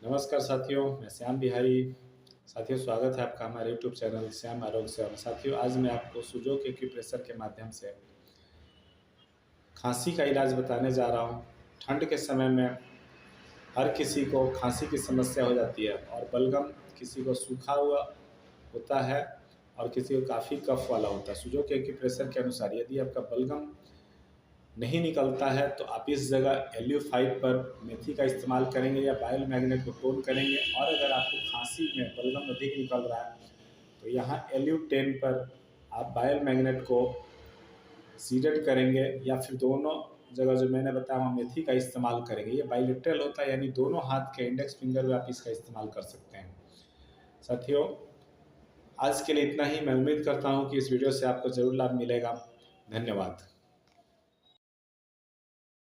नमस्कार साथियों, मैं श्याम बिहारी। साथियों, स्वागत है आपका हमारे यूट्यूब चैनल श्याम आरोग्य सेवा में। साथियों, आज मैं आपको सुजोक एक्यूप्रेशर के माध्यम से खांसी का इलाज बताने जा रहा हूं। ठंड के समय में हर किसी को खांसी की समस्या हो जाती है और बलगम किसी को सूखा हुआ होता है और किसी को काफ़ी कफ वाला होता है। सुजोक एक्यूप्रेशर के अनुसार यदि आपका बलगम नहीं निकलता है तो आप इस जगह LU5 पर मेथी का इस्तेमाल करेंगे या बायल मैग्नेट को टोन करेंगे। और अगर आपको खांसी में बलगम अधिक निकल रहा है तो यहाँ LU10 पर आप बायल मैग्नेट को सीडेड करेंगे या फिर दोनों जगह जो मैंने बताया वहाँ मेथी का इस्तेमाल करेंगे। ये बाइलेटरल होता है, यानी दोनों हाथ के इंडेक्स फिंगर में आप इसका इस्तेमाल कर सकते हैं। साथियों, आज के लिए इतना ही। मैं उम्मीद करता हूँ कि इस वीडियो से आपको ज़रूर लाभ मिलेगा। धन्यवाद।